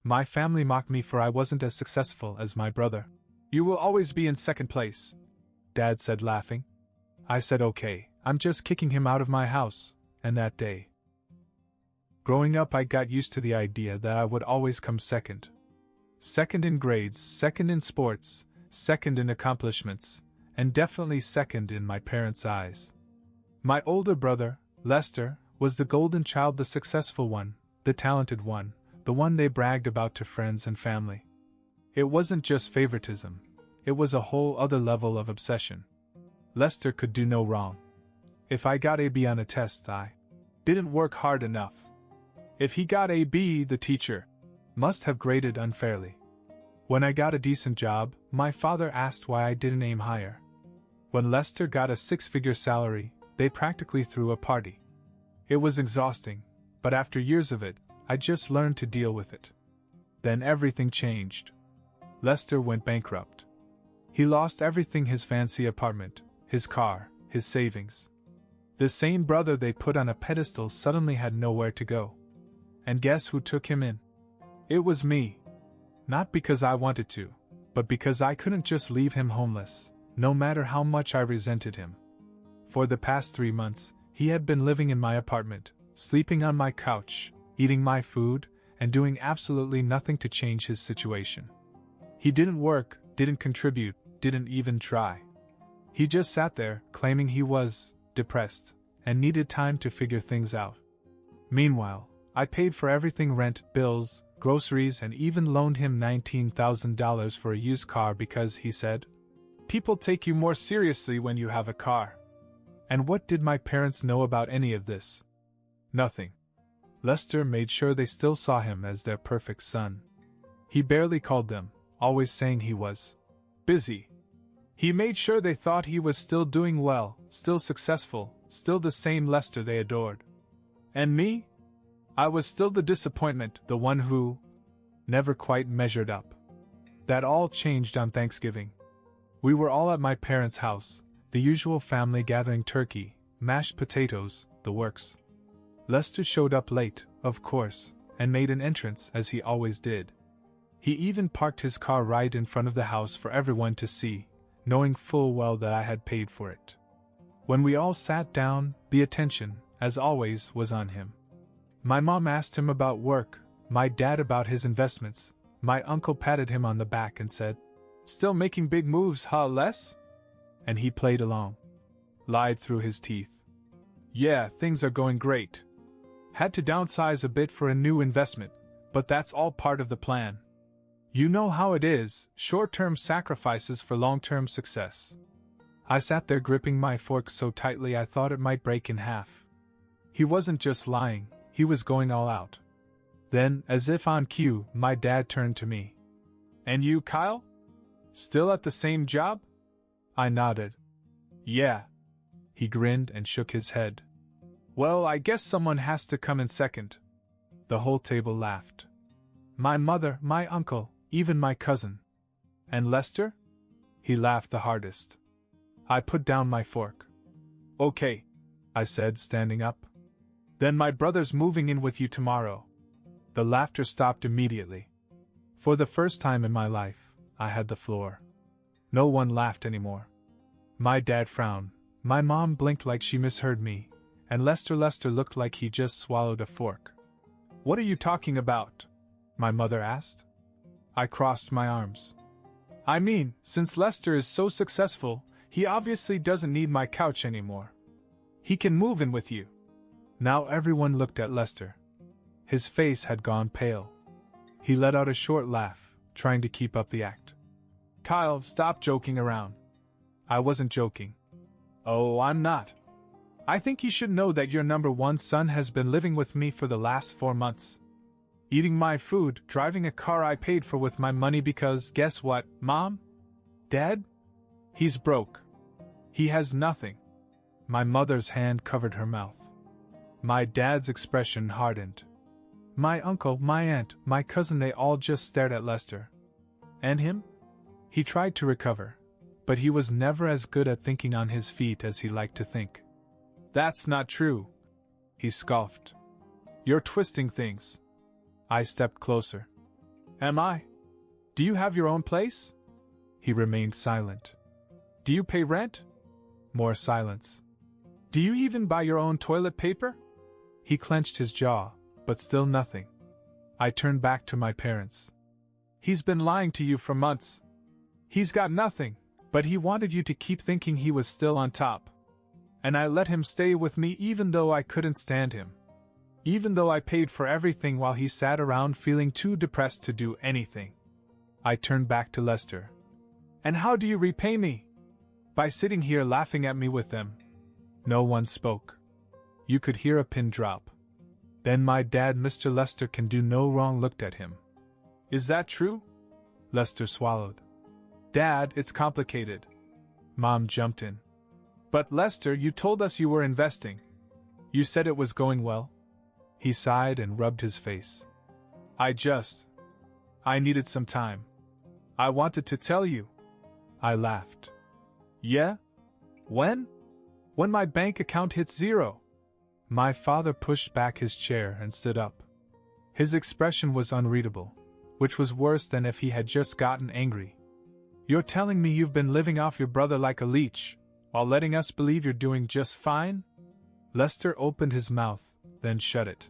My family mocked me for I wasn't as successful as my brother. You will always be in second place, Dad said, laughing. I said okay, I'm just kicking him out of my house, and that day. Growing up, I got used to the idea that I would always come second. Second in grades, second in sports, second in accomplishments, and definitely second in my parents' eyes. My older brother, Lester, was the golden child, the successful one, the talented one, the one they bragged about to friends and family. It wasn't just favoritism, it was a whole other level of obsession. Lester could do no wrong. If I got a B on a test, I didn't work hard enough. If he got a B, the teacher must have graded unfairly. When I got a decent job, my father asked why I didn't aim higher. When Lester got a six-figure salary, they practically threw a party. It was exhausting, but after years of it, I just learned to deal with it. Then everything changed. Lester went bankrupt. He lost everything: his fancy apartment, his car, his savings. The same brother they put on a pedestal suddenly had nowhere to go. And guess who took him in? It was me. Not because I wanted to, but because I couldn't just leave him homeless, no matter how much I resented him. For the past 3 months, he had been living in my apartment, sleeping on my couch, eating my food, and doing absolutely nothing to change his situation. He didn't work, didn't contribute, didn't even try. He just sat there, claiming he was depressed and needed time to figure things out. Meanwhile, I paid for everything: rent, bills, groceries, and even loaned him $19,000 for a used car because, he said, people take you more seriously when you have a car. And what did my parents know about any of this? Nothing. Lester made sure they still saw him as their perfect son. He barely called them, always saying he was busy. He made sure they thought he was still doing well, still successful, still the same Lester they adored. And me? I was still the disappointment, the one who never quite measured up. That all changed on Thanksgiving. We were all at my parents' house, the usual family gathering: turkey, mashed potatoes, the works. Lester showed up late, of course, and made an entrance as he always did. He even parked his car right in front of the house for everyone to see, knowing full well that I had paid for it. When we all sat down, the attention, as always, was on him. My mom asked him about work, my dad about his investments, my uncle patted him on the back and said, "Still making big moves, huh, Les?" And he played along. Lied through his teeth. "Yeah, things are going great. Had to downsize a bit for a new investment, but that's all part of the plan. You know how it is, short-term sacrifices for long-term success." I sat there gripping my fork so tightly I thought it might break in half. He wasn't just lying, he was going all out. Then, as if on cue, my dad turned to me. "And you, Kyle? Still at the same job?" I nodded. "Yeah." He grinned and shook his head. "Well, I guess someone has to come in second." The whole table laughed. My mother, my uncle, even my cousin. "And Lester?" He laughed the hardest. I put down my fork. "Okay," I said, standing up. "Then my brother's moving in with you tomorrow." The laughter stopped immediately. For the first time in my life, I had the floor. No one laughed anymore. My dad frowned, my mom blinked like she misheard me, and Lester looked like he just swallowed a fork. "What are you talking about?" my mother asked. I crossed my arms. "I mean, since Lester is so successful, he obviously doesn't need my couch anymore. He can move in with you." Now everyone looked at Lester. His face had gone pale. He let out a short laugh, trying to keep up the act. "Kyle, stop joking around." I wasn't joking. "Oh, I'm not. I think you should know that your number one son has been living with me for the last 4 months. Eating my food, driving a car I paid for with my money because, guess what, Mom? Dad? He's broke. He has nothing." My mother's hand covered her mouth. My dad's expression hardened. My uncle, my aunt, my cousin, they all just stared at Lester. And him? He tried to recover, but he was never as good at thinking on his feet as he liked to think. "That's not true," he scoffed. "You're twisting things." I stepped closer. Am I? Do you have your own place? He remained silent. Do you pay rent? More silence. Do you even buy your own toilet paper? He clenched his jaw, but still nothing. I turned back to my parents. He's been lying to you for months. He's got nothing, but he wanted you to keep thinking he was still on top. And I let him stay with me even though I couldn't stand him. Even though I paid for everything while he sat around feeling too depressed to do anything. I turned back to Lester. And how do you repay me? By sitting here laughing at me with them. No one spoke. You could hear a pin drop. Then my dad, Mr. Lester Can Do No Wrong, looked at him. Is that true? Lester swallowed. Dad, it's complicated. Mom jumped in. But Lester, you told us you were investing. You said it was going well. He sighed and rubbed his face. I needed some time. I wanted to tell you. I laughed. Yeah? When? When my bank account hits zero. My father pushed back his chair and stood up. His expression was unreadable, which was worse than if he had just gotten angry. You're telling me you've been living off your brother like a leech, while letting us believe you're doing just fine? Lester opened his mouth, then shut it.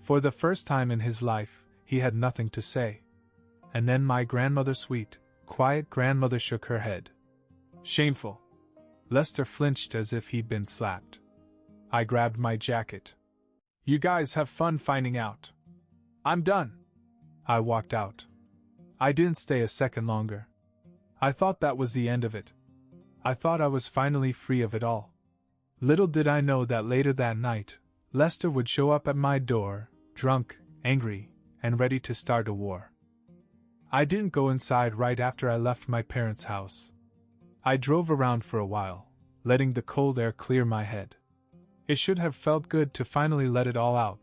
For the first time in his life, he had nothing to say. And then my grandmother, sweet, quiet grandmother, shook her head. Shameful. Lester flinched as if he'd been slapped. I grabbed my jacket. You guys have fun finding out. I'm done. I walked out. I didn't stay a second longer. I thought that was the end of it. I thought I was finally free of it all. Little did I know that later that night, Lester would show up at my door, drunk, angry, and ready to start a war. I didn't go inside right after I left my parents' house. I drove around for a while, letting the cold air clear my head. It should have felt good to finally let it all out,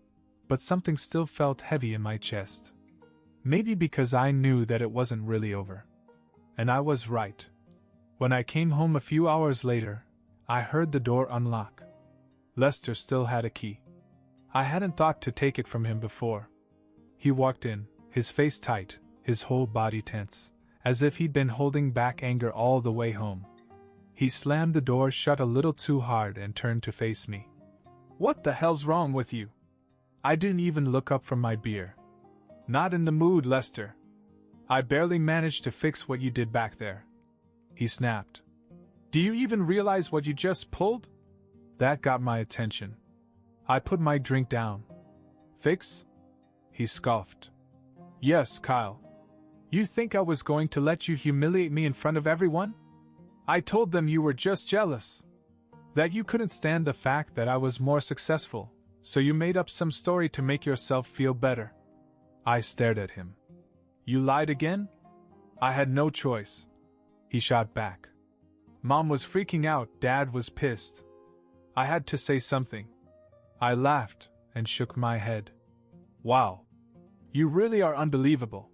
but something still felt heavy in my chest. Maybe because I knew that it wasn't really over. And I was right. When I came home a few hours later, I heard the door unlock. Lester still had a key. I hadn't thought to take it from him before. He walked in, his face tight, his whole body tense, as if he'd been holding back anger all the way home. He slammed the door shut a little too hard and turned to face me. What the hell's wrong with you? I didn't even look up from my beer. Not in the mood, Lester. I barely managed to fix what you did back there. He snapped. Do you even realize what you just pulled? That got my attention. I put my drink down. Fix? He scoffed. Yes, Kyle. You think I was going to let you humiliate me in front of everyone? I told them you were just jealous. That you couldn't stand the fact that I was more successful, so you made up some story to make yourself feel better. I stared at him. You lied again? I had no choice. He shot back. Mom was freaking out, Dad was pissed. I had to say something. I laughed and shook my head. Wow. You really are unbelievable.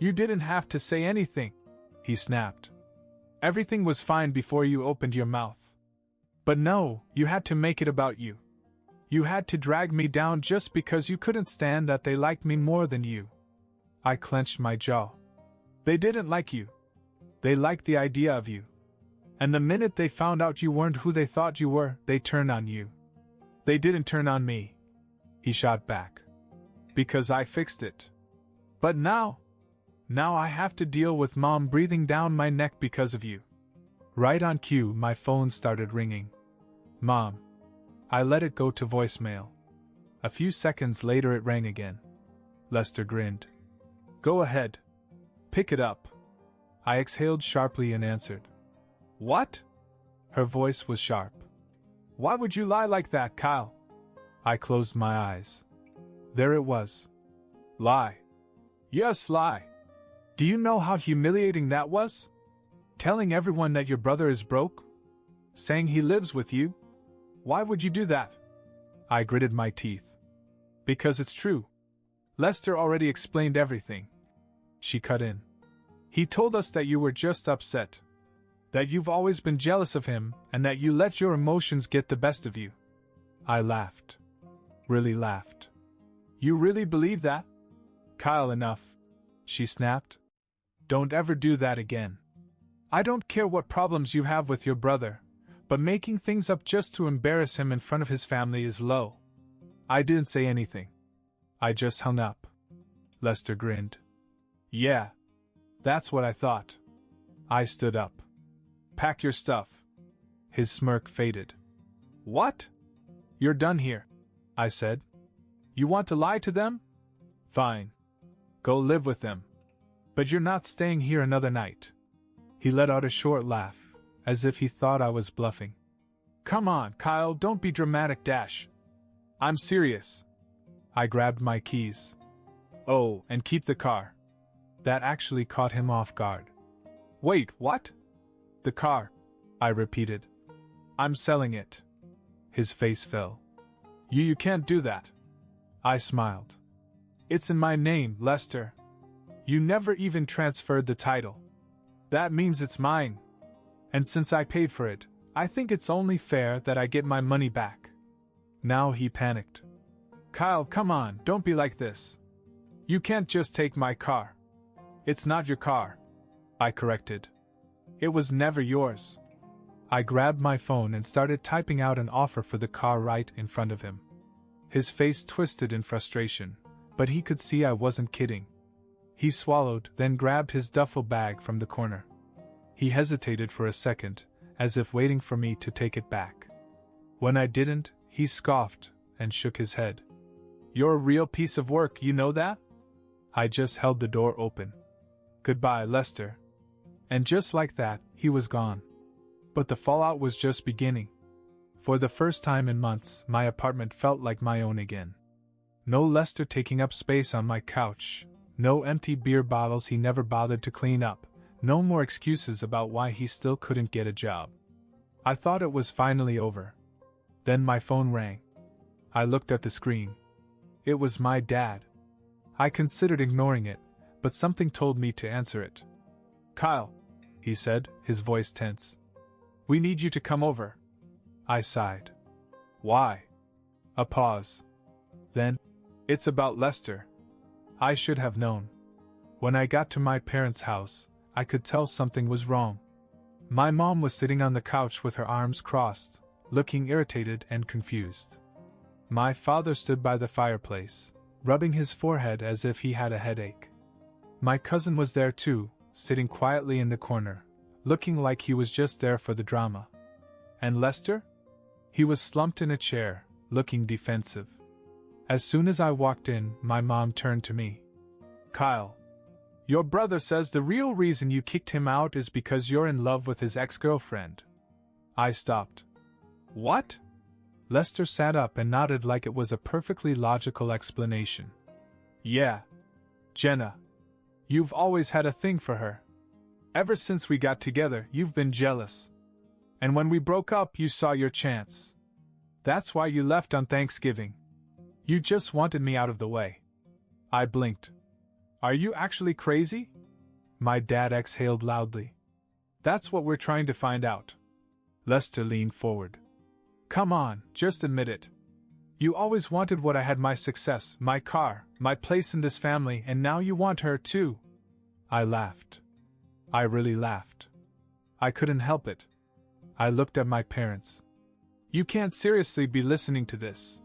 You didn't have to say anything, he snapped. Everything was fine before you opened your mouth. But no, you had to make it about you. You had to drag me down just because you couldn't stand that they liked me more than you. I clenched my jaw. They didn't like you. They liked the idea of you. And the minute they found out you weren't who they thought you were, they turned on you. They didn't turn on me. He shot back. Because I fixed it. But now I have to deal with Mom breathing down my neck because of you. Right on cue, my phone started ringing. Mom. I let it go to voicemail. A few seconds later it rang again. Lester grinned. Go ahead. Pick it up. I exhaled sharply and answered. What? Her voice was sharp. Why would you lie like that, Kyle? I closed my eyes. There it was. Lie. Yes, lie. Do you know how humiliating that was? Telling everyone that your brother is broke? Saying he lives with you? Why would you do that? I gritted my teeth. Because it's true. Lester already explained everything. She cut in. He told us that you were just upset. That you've always been jealous of him, and that you let your emotions get the best of you. I laughed. Really laughed. You really believe that? Kyle, enough. she snapped. Don't ever do that again. I don't care what problems you have with your brother, but making things up just to embarrass him in front of his family is low. I didn't say anything. I just hung up. Lester grinned. Yeah, that's what I thought. I stood up. Pack your stuff. His smirk faded. What? You're done here, I said. You want to lie to them? Fine. Go live with them. But you're not staying here another night. He let out a short laugh, as if he thought I was bluffing. Come on, Kyle, don't be dramatic, Dash. I'm serious. I grabbed my keys. Oh, and keep the car. That actually caught him off guard. Wait, what? The car, I repeated. I'm selling it. His face fell. You can't do that. I smiled. It's in my name, Lester. You never even transferred the title. That means it's mine. And since I paid for it, I think it's only fair that I get my money back. Now he panicked. Kyle, come on, don't be like this. You can't just take my car. It's not your car, I corrected. It was never yours. I grabbed my phone and started typing out an offer for the car right in front of him. His face twisted in frustration, but he could see I wasn't kidding. He swallowed, then grabbed his duffel bag from the corner. He hesitated for a second, as if waiting for me to take it back. When I didn't, he scoffed and shook his head. You're a real piece of work, you know that? I just held the door open. Goodbye, Lester. And just like that, he was gone. But the fallout was just beginning. For the first time in months, my apartment felt like my own again. No Lester taking up space on my couch, no empty beer bottles he never bothered to clean up, no more excuses about why he still couldn't get a job. I thought it was finally over. Then my phone rang. I looked at the screen. It was my dad. I considered ignoring it, but something told me to answer it. Kyle, he said, his voice tense. We need you to come over. I sighed. Why? A pause. Then, it's about Lester. I should have known. When I got to my parents' house, I could tell something was wrong. My mom was sitting on the couch with her arms crossed, looking irritated and confused. My father stood by the fireplace, rubbing his forehead as if he had a headache. My cousin was there too, sitting quietly in the corner, looking like he was just there for the drama. And Lester? He was slumped in a chair, looking defensive. As soon as I walked in, my mom turned to me. Kyle, your brother says the real reason you kicked him out is because you're in love with his ex-girlfriend. I stopped. What? Lester sat up and nodded like it was a perfectly logical explanation. Yeah. Jenna. You've always had a thing for her. Ever since we got together, you've been jealous. And when we broke up, you saw your chance. That's why you left on Thanksgiving. You just wanted me out of the way. I blinked. Are you actually crazy? My dad exhaled loudly. That's what we're trying to find out. Lester leaned forward. Come on, just admit it. You always wanted what I had: my success, my car, my place in this family, and now you want her too. I laughed. I really laughed. I couldn't help it. I looked at my parents. You can't seriously be listening to this.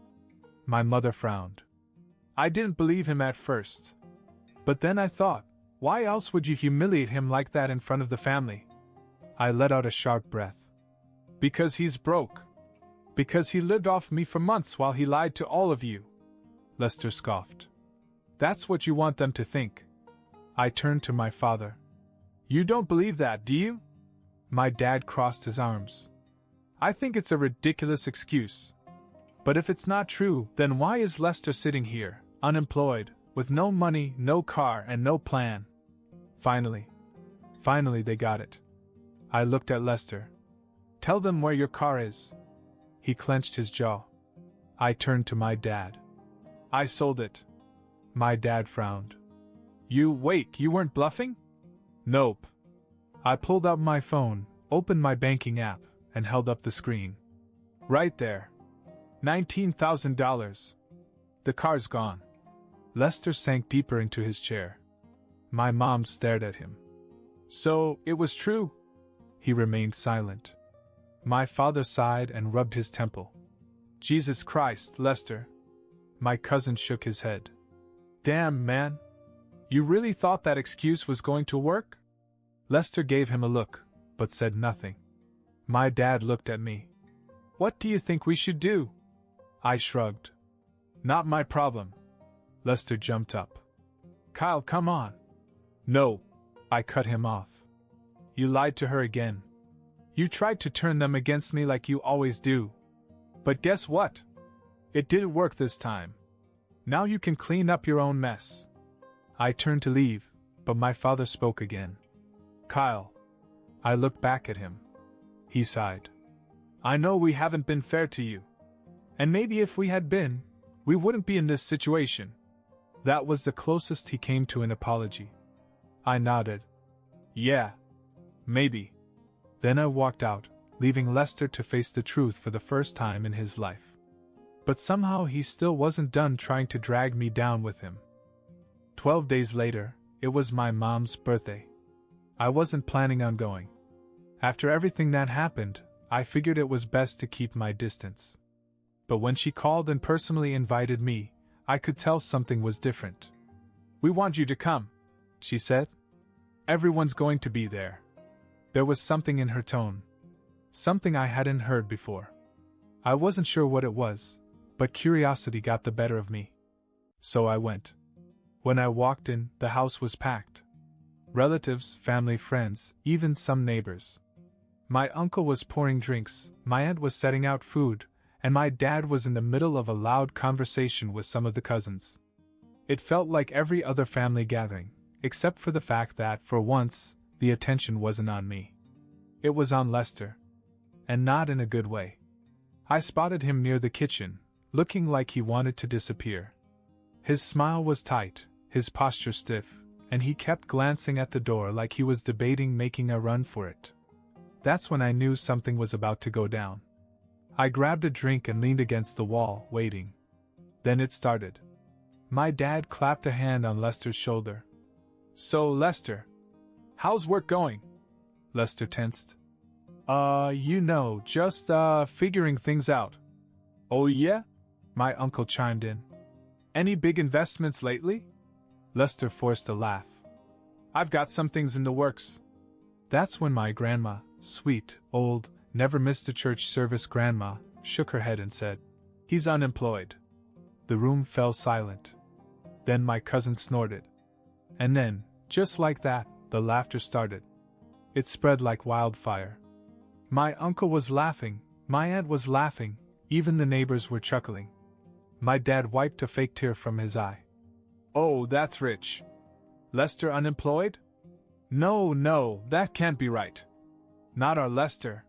My mother frowned. I didn't believe him at first. But then I thought, why else would you humiliate him like that in front of the family? I let out a sharp breath. Because he's broke. Because he lived off me for months while he lied to all of you. Lester scoffed. That's what you want them to think. I turned to my father. You don't believe that, do you? My dad crossed his arms. I think it's a ridiculous excuse. But if it's not true, then why is Lester sitting here, unemployed, with no money, no car, and no plan? Finally they got it. I looked at Lester. Tell them where your car is. He clenched his jaw. I turned to my dad. I sold it. My dad frowned. You weren't bluffing? Nope. I pulled out my phone, opened my banking app, and held up the screen. Right there. $19,000. The car's gone. Lester sank deeper into his chair. My mom stared at him. So, it was true? He remained silent. My father sighed and rubbed his temple. Jesus Christ, Lester. My cousin shook his head. Damn, man. You really thought that excuse was going to work? Lester gave him a look, but said nothing. My dad looked at me. What do you think we should do? I shrugged. Not my problem. Lester jumped up. Kyle, come on. No. I cut him off. You lied to her again. You tried to turn them against me like you always do. But guess what? It didn't work this time. Now you can clean up your own mess. I turned to leave, but my father spoke again. Kyle. I looked back at him. He sighed. I know we haven't been fair to you. And maybe if we had been, we wouldn't be in this situation. That was the closest he came to an apology. I nodded. Yeah. Maybe. Then I walked out, leaving Lester to face the truth for the first time in his life. But somehow he still wasn't done trying to drag me down with him. 12 days later, it was my mom's birthday. I wasn't planning on going. After everything that happened, I figured it was best to keep my distance. But when she called and personally invited me, I could tell something was different. We want you to come, she said. Everyone's going to be there. There was something in her tone. Something I hadn't heard before. I wasn't sure what it was, but curiosity got the better of me. So I went. When I walked in, the house was packed. Relatives, family, friends, even some neighbors. My uncle was pouring drinks, my aunt was setting out food, and my dad was in the middle of a loud conversation with some of the cousins. It felt like every other family gathering, except for the fact that, for once, the attention wasn't on me. It was on Lester. And not in a good way. I spotted him near the kitchen, looking like he wanted to disappear. His smile was tight, his posture stiff, and he kept glancing at the door like he was debating making a run for it. That's when I knew something was about to go down. I grabbed a drink and leaned against the wall, waiting. Then it started. My dad clapped a hand on Lester's shoulder. So, Lester, how's work going? Lester tensed. Just figuring things out. Oh yeah? My uncle chimed in. Any big investments lately? Lester forced a laugh. I've got some things in the works. That's when my grandma, sweet, old, never missed a church service grandma, shook her head and said, He's unemployed. The room fell silent. Then my cousin snorted. And then, just like that, the laughter started. It spread like wildfire. My uncle was laughing, my aunt was laughing, even the neighbors were chuckling. My dad wiped a fake tear from his eye. Oh, that's rich. Lester unemployed? No, that can't be right. Not our Lester.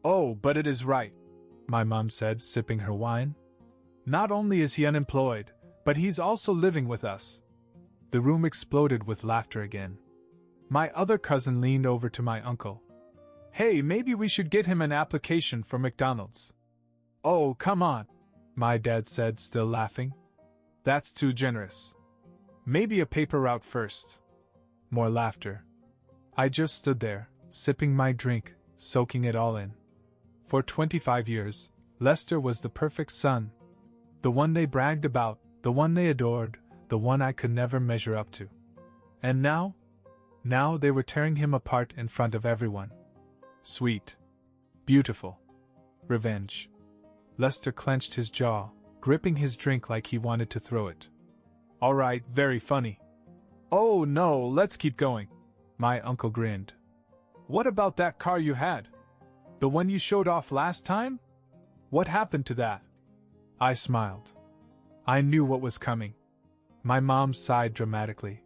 Oh, but it is right, my mom said, sipping her wine. Not only is he unemployed, but he's also living with us. The room exploded with laughter again. My other cousin leaned over to my uncle. Hey, maybe we should get him an application for McDonald's. Oh, come on, my dad said, still laughing. That's too generous. Maybe a paper route first. More laughter. I just stood there, sipping my drink, soaking it all in. For 25 years, Lester was the perfect son. The one they bragged about, the one they adored, the one I could never measure up to. And now? Now they were tearing him apart in front of everyone. Sweet. Beautiful. Revenge. Lester clenched his jaw, gripping his drink like he wanted to throw it. All right, very funny. Oh no, let's keep going. My uncle grinned. What about that car you had? The one you showed off last time? What happened to that? I smiled. I knew what was coming. My mom sighed dramatically.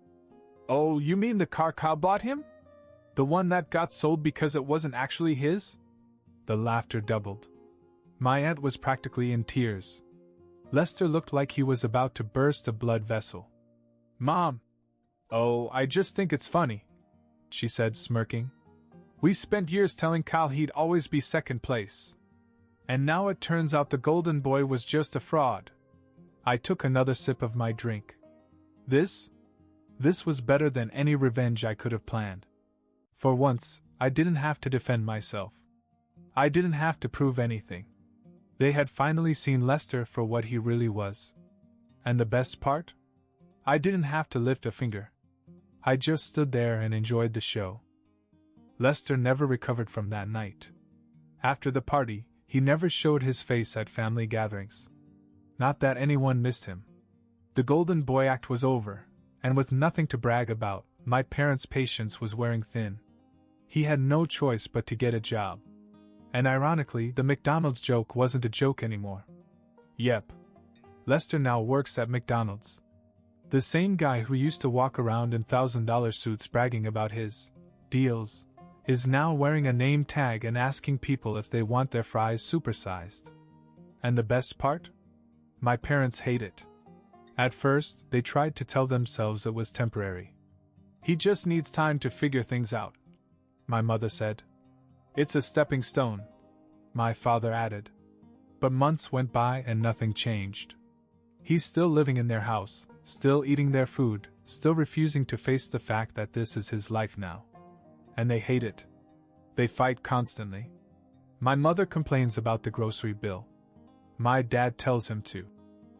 Oh, you mean the car Kyle bought him? The one that got sold because it wasn't actually his? The laughter doubled. My aunt was practically in tears. Lester looked like he was about to burst a blood vessel. Mom! Oh, I just think it's funny, she said, smirking. We spent years telling Kyle he'd always be second place. And now it turns out the golden boy was just a fraud. I took another sip of my drink. This This was better than any revenge I could have planned. For once, I didn't have to defend myself. I didn't have to prove anything. They had finally seen Lester for what he really was. And the best part? I didn't have to lift a finger. I just stood there and enjoyed the show. Lester never recovered from that night. After the party, he never showed his face at family gatherings. Not that anyone missed him. The Golden Boy act was over, and with nothing to brag about, my parents' patience was wearing thin. He had no choice but to get a job. And ironically, the McDonald's joke wasn't a joke anymore. Yep. Lester now works at McDonald's. The same guy who used to walk around in $1,000 suits bragging about his deals is now wearing a name tag and asking people if they want their fries supersized. And the best part? My parents hate it. At first, they tried to tell themselves it was temporary. He just needs time to figure things out, my mother said. It's a stepping stone, my father added. But months went by and nothing changed. He's still living in their house, still eating their food, still refusing to face the fact that this is his life now. And they hate it. They fight constantly. My mother complains about the grocery bill. My dad tells him to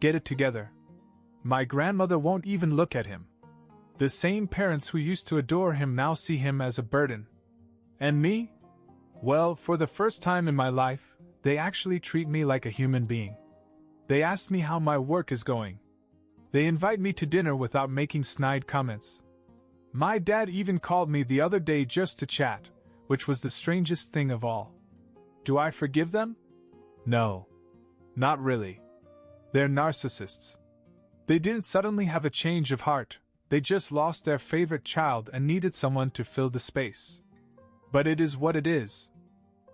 get it together. My grandmother won't even look at him. The same parents who used to adore him now see him as a burden. And me? Well, for the first time in my life, they actually treat me like a human being. They ask me how my work is going. They invite me to dinner without making snide comments. My dad even called me the other day just to chat, which was the strangest thing of all. Do I forgive them? No. Not really. They're narcissists. They didn't suddenly have a change of heart, they just lost their favorite child and needed someone to fill the space. But it is what it is.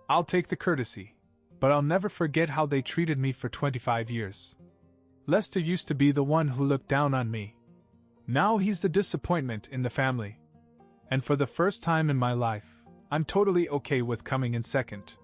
I'll take the courtesy, but I'll never forget how they treated me for 25 years. Lester used to be the one who looked down on me. Now he's the disappointment in the family. And for the first time in my life, I'm totally okay with coming in second.